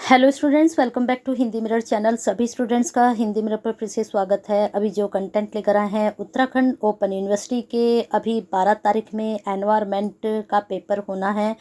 Hello students, welcome back to Hindi mirror channel. सभी students का Hindi mirror पर फिर से स्वागत है। अभी जो कंटेंट लेकर आए हैं उत्तराखंड ओपन यूनिवर्सिटी के, अभी 12 तारीख में एनवायरनमेंट का पेपर होना है।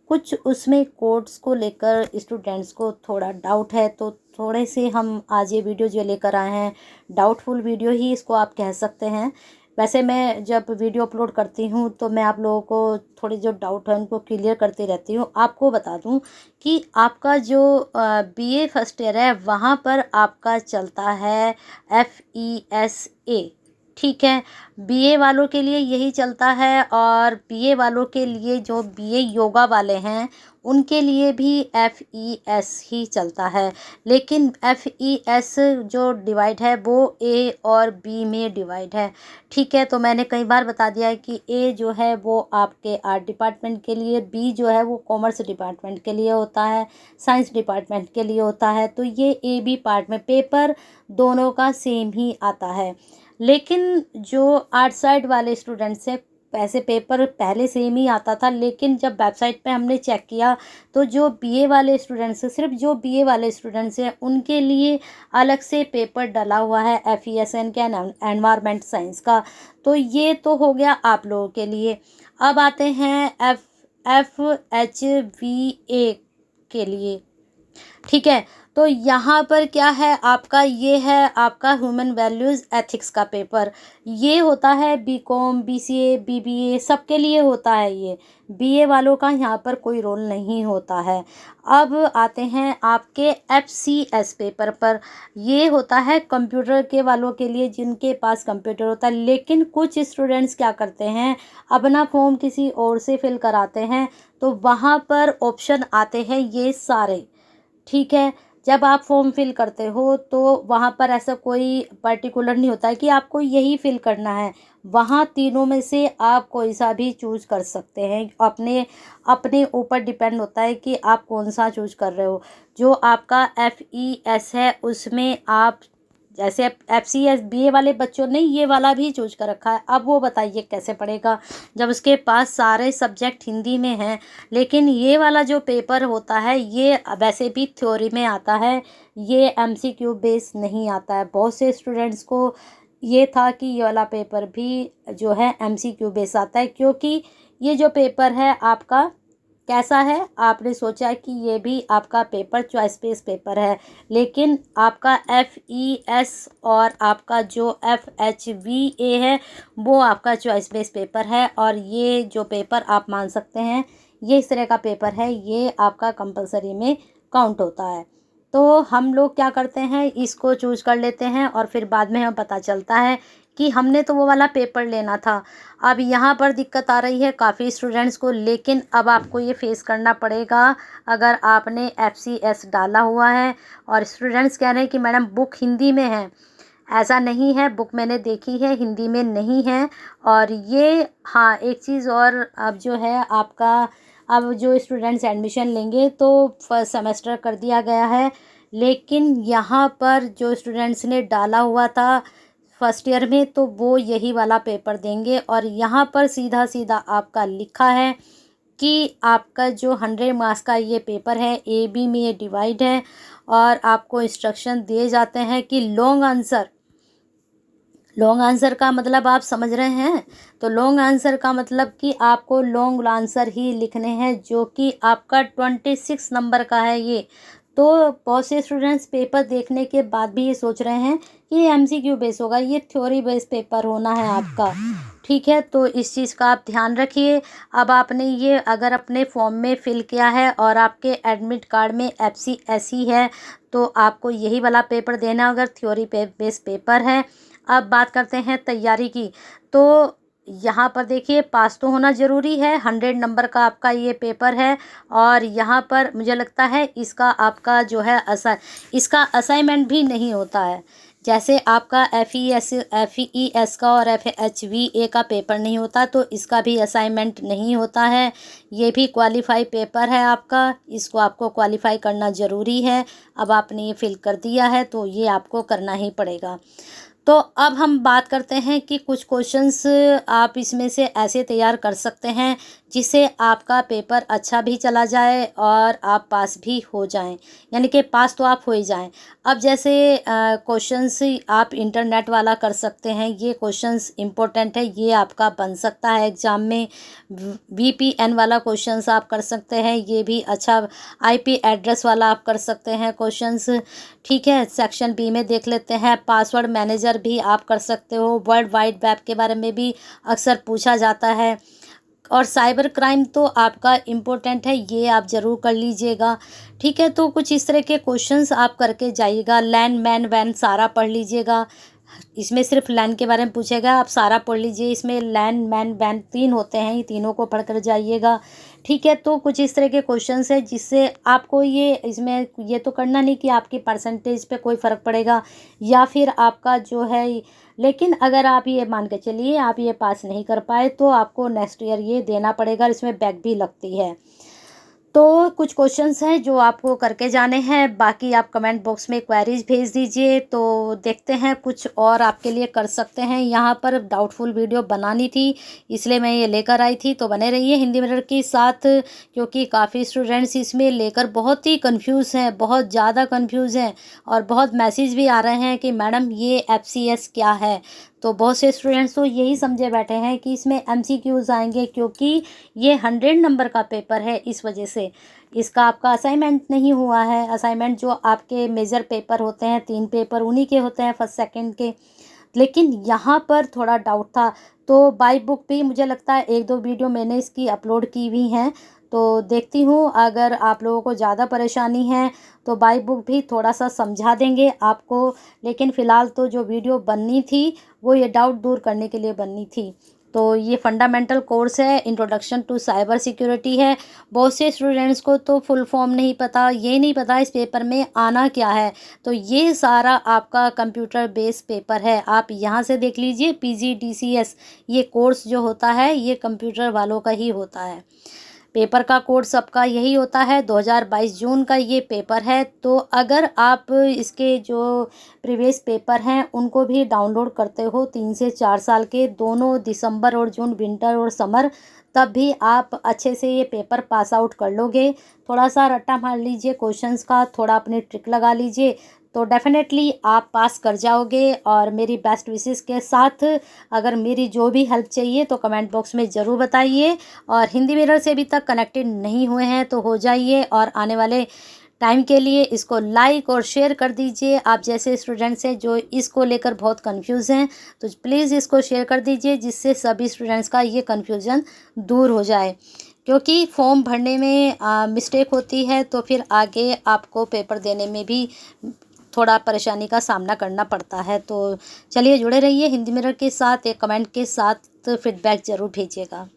कुछ उसमें कोड्स को लेकर स्टूडेंट्स को थोड़ा डाउट है, तो थोड़े से हम आज ये वीडियो जो लेकर आए हैं, डाउटफुल वीडियो ही इसको आप कह सकते हैं। वैसे मैं जब वीडियो अपलोड करती हूँ तो मैं आप लोगों को थोड़ी जो डाउट है उनको क्लियर करती रहती हूँ। आपको बता दूँ कि आपका जो बीए फर्स्ट ईयर है वहाँ पर आपका चलता है FESA, ठीक है। बीए वालों के लिए यही चलता है, और बीए वालों के लिए जो बीए योगा वाले हैं उनके लिए भी FES ही चलता है। लेकिन FES जो डिवाइड है वो A और B में डिवाइड है, ठीक है। तो मैंने कई बार बता दिया है कि A जो है वो आपके आर्ट डिपार्टमेंट के लिए, B जो है वो कॉमर्स डिपार्टमेंट के लिए होता है, साइंस डिपार्टमेंट के लिए होता है। तो ये AB पार्ट में पेपर दोनों का सेम ही आता है। लेकिन जो आर्ट साइड वाले स्टूडेंट्स हैं, ऐसे पेपर पहले सेम ही आता था, लेकिन जब वेबसाइट पे हमने चेक किया तो जो बीए वाले स्टूडेंट्स हैं, सिर्फ जो बीए वाले स्टूडेंट्स हैं उनके लिए अलग से पेपर डला हुआ है FESN के एनवायरमेंट साइंस का। तो ये तो हो गया आप लोगों के लिए। अब आते हैं FHVA के लिए, ठीक है। तो यहाँ पर क्या है आपका, ये है आपका ह्यूमन वैल्यूज़ एथिक्स का पेपर। ये होता है BCom BCA BBA सबके लिए होता है। ये BA वालों का यहाँ पर कोई रोल नहीं होता है। अब आते हैं आपके FCS पेपर पर। ये होता है कंप्यूटर के वालों के लिए, जिनके पास कंप्यूटर होता है। लेकिन कुछ स्टूडेंट्स क्या करते हैं, अपना फॉर्म किसी और से फिल कराते हैं, तो वहाँ पर ऑप्शन आते हैं ये सारे, ठीक है। जब आप फॉर्म फिल करते हो तो वहाँ पर ऐसा कोई पर्टिकुलर नहीं होता है कि आपको यही फिल करना है। वहाँ तीनों में से आप कोई सा भी चूज़ कर सकते हैं। अपने अपने ऊपर डिपेंड होता है कि आप कौन सा चूज़ कर रहे हो। जो आपका FES है उसमें आप, जैसे FCS BA वाले बच्चों ने ये वाला भी चूज कर रखा है। अब वो बताइए कैसे पढ़ेगा जब उसके पास सारे सब्जेक्ट हिंदी में हैं। लेकिन ये वाला जो पेपर होता है ये वैसे भी थ्योरी में आता है, ये MCQ बेस नहीं आता है। बहुत से स्टूडेंट्स को ये था कि ये वाला पेपर भी जो है MCQ बेस आता है, क्योंकि ये जो पेपर है आपका कैसा है, आपने सोचा कि ये भी आपका पेपर चॉइस बेस पेपर है। लेकिन आपका FES और आपका जो FHVA है वो आपका चॉइस बेस पेपर है, और ये जो पेपर आप मान सकते हैं ये इस तरह का पेपर है, ये आपका कंपलसरी में काउंट होता है। तो हम लोग क्या करते हैं, इसको चूज कर लेते हैं और फिर बाद में हमें पता चलता है कि हमने तो वो वाला पेपर लेना था। अब यहाँ पर दिक्कत आ रही है काफ़ी स्टूडेंट्स को, लेकिन अब आपको ये फेस करना पड़ेगा अगर आपने FCS डाला हुआ है। और स्टूडेंट्स कह रहे हैं कि मैडम बुक हिंदी में है। ऐसा नहीं है, बुक मैंने देखी है, हिंदी में नहीं है। और ये हाँ, एक चीज़ और, अब जो है आपका, अब जो स्टूडेंट्स एडमिशन लेंगे तो फर्स्ट सेमेस्टर कर दिया गया है। लेकिन यहाँ पर जो स्टूडेंट्स ने डाला हुआ था फर्स्ट ईयर में, तो वो यही वाला पेपर देंगे। और यहाँ पर सीधा सीधा आपका लिखा है कि आपका जो 100 मार्क्स का ये पेपर है, AB में ये डिवाइड है। और आपको इंस्ट्रक्शन दिए जाते हैं कि लॉन्ग आंसर का मतलब आप समझ रहे हैं। तो लॉन्ग आंसर का मतलब कि आपको लॉन्ग आंसर ही लिखने हैं, जो कि आपका 26 नंबर का है ये। तो बहुत से स्टूडेंट्स पेपर देखने के बाद भी ये सोच रहे हैं कि ये MCQ बेस होगा, ये थ्योरी बेस पेपर होना है आपका, ठीक है। तो इस चीज़ का आप ध्यान रखिए। अब आपने ये अगर अपने फॉर्म में फिल किया है और आपके एडमिट कार्ड में FCS ही है, तो आपको यही वाला पेपर देना अगर थ्योरी बेस पेपर है। अब बात करते हैं तैयारी की। तो यहाँ पर देखिए, पास तो होना ज़रूरी है, 100 नंबर का आपका ये पेपर है। और यहाँ पर मुझे लगता है इसका आपका जो है इसका असाइनमेंट भी नहीं होता है। जैसे आपका FES का और FHVA का पेपर नहीं होता, तो इसका भी असाइनमेंट नहीं होता है। ये भी क्वालिफाई पेपर है आपका, इसको आपको क्वालिफाई करना ज़रूरी है। अब आपने ये फिल कर दिया है तो ये आपको करना ही पड़ेगा। तो अब हम बात करते हैं कि कुछ क्वेश्चंस आप इसमें से ऐसे तैयार कर सकते हैं जिससे आपका पेपर अच्छा भी चला जाए और आप पास भी हो जाएं, यानी कि पास तो आप हो ही जाएं। अब जैसे क्वेश्चंस आप इंटरनेट वाला कर सकते हैं, ये क्वेश्चंस इम्पोर्टेंट है, ये आपका बन सकता है एग्ज़ाम में। VPN वाला क्वेश्चंस आप कर सकते हैं, ये भी अच्छा। IP एड्रेस वाला आप कर सकते हैं क्वेश्चंस, ठीक है। सेक्शन बी में देख लेते हैं, पासवर्ड मैनेजर भी आप कर सकते हो। वर्ल्ड वाइड वेब के बारे में भी अक्सर पूछा जाता है। और साइबर क्राइम तो आपका इम्पोर्टेंट है, ये आप ज़रूर कर लीजिएगा, ठीक है। तो कुछ इस तरह के क्वेश्चंस आप करके जाइएगा। लैंड मैन वैन सारा पढ़ लीजिएगा, इसमें सिर्फ लैंड के बारे में पूछेगा, आप सारा पढ़ लीजिए। इसमें लैंड मैन वैन 3 होते हैं, ये तीनों को पढ़ कर जाइएगा, ठीक है। तो कुछ इस तरह के क्वेश्चंस है जिससे आपको ये इसमें ये तो करना नहीं कि आपकी परसेंटेज पे कोई फ़र्क पड़ेगा या फिर आपका जो है, लेकिन अगर आप ये मान के चलिए आप ये पास नहीं कर पाए तो आपको नेक्स्ट ईयर ये देना पड़ेगा, इसमें बैक भी लगती है। तो कुछ क्वेश्चंस हैं जो आपको करके जाने हैं, बाकी आप कमेंट बॉक्स में क्वेरीज भेज दीजिए। तो देखते हैं कुछ और आपके लिए कर सकते हैं। यहाँ पर डाउटफुल वीडियो बनानी थी इसलिए मैं ये लेकर आई थी, तो बने रहिए हिंदी मिरर के साथ, क्योंकि काफ़ी स्टूडेंट्स इसमें लेकर बहुत ही कंफ्यूज हैं, बहुत ज़्यादा कंफ्यूज हैं और बहुत मैसेज भी आ रहे हैं कि मैडम ये FCS क्या है। तो बहुत से स्टूडेंट्स तो यही समझे बैठे हैं कि इसमें MCQs आएंगे, क्योंकि ये 100 नंबर का पेपर है, इस वजह से इसका आपका असाइनमेंट नहीं हुआ है। असाइनमेंट जो आपके मेजर पेपर होते हैं, 3 पेपर उन्हीं के होते हैं फर्स्ट सेकंड के, लेकिन यहाँ पर थोड़ा डाउट था। तो बाय बुक भी मुझे लगता है 1-2 वीडियो मैंने इसकी अपलोड की हुई हैं, तो देखती हूँ अगर आप लोगों को ज़्यादा परेशानी है तो बाय बुक भी थोड़ा सा समझा देंगे आपको। लेकिन फ़िलहाल तो जो वीडियो बननी थी वो ये डाउट दूर करने के लिए बननी थी। तो ये फंडामेंटल कोर्स है, इंट्रोडक्शन टू साइबर सिक्योरिटी है। बहुत से स्टूडेंट्स को तो फुल फॉर्म नहीं पता, ये नहीं पता इस पेपर में आना क्या है। तो ये सारा आपका कंप्यूटर बेस्ड पेपर है, आप यहाँ से देख लीजिए। PGDCS ये कोर्स जो होता है ये कंप्यूटर वालों का ही होता है। पेपर का कोड सबका यही होता है। 2022 जून का ये पेपर है। तो अगर आप इसके जो प्रीवियस पेपर हैं उनको भी डाउनलोड करते हो 3 से 4 साल के, दोनों दिसंबर और जून, विंटर और समर, तब भी आप अच्छे से ये पेपर पास आउट कर लोगे। थोड़ा सा रट्टा मार लीजिए क्वेश्चंस का, थोड़ा अपनी ट्रिक लगा लीजिए, तो डेफिनेटली आप पास कर जाओगे। और मेरी बेस्ट विशेस के साथ अगर मेरी जो भी हेल्प चाहिए तो कमेंट बॉक्स में ज़रूर बताइए। और हिंदी मिरर से अभी तक कनेक्टेड नहीं हुए हैं तो हो जाइए, और आने वाले टाइम के लिए इसको लाइक और शेयर कर दीजिए। आप जैसे स्टूडेंट्स हैं जो इसको लेकर बहुत कंफ्यूज हैं, तो प्लीज़ इसको शेयर कर दीजिए जिससे सभी स्टूडेंट्स का ये कन्फ्यूज़न दूर हो जाए। क्योंकि फॉर्म भरने में मिस्टेक होती है तो फिर आगे आपको पेपर देने में भी थोड़ा परेशानी का सामना करना पड़ता है। तो चलिए जुड़े रहिए हिंदी मिरर के साथ, एक कमेंट के साथ फीडबैक ज़रूर भेजिएगा।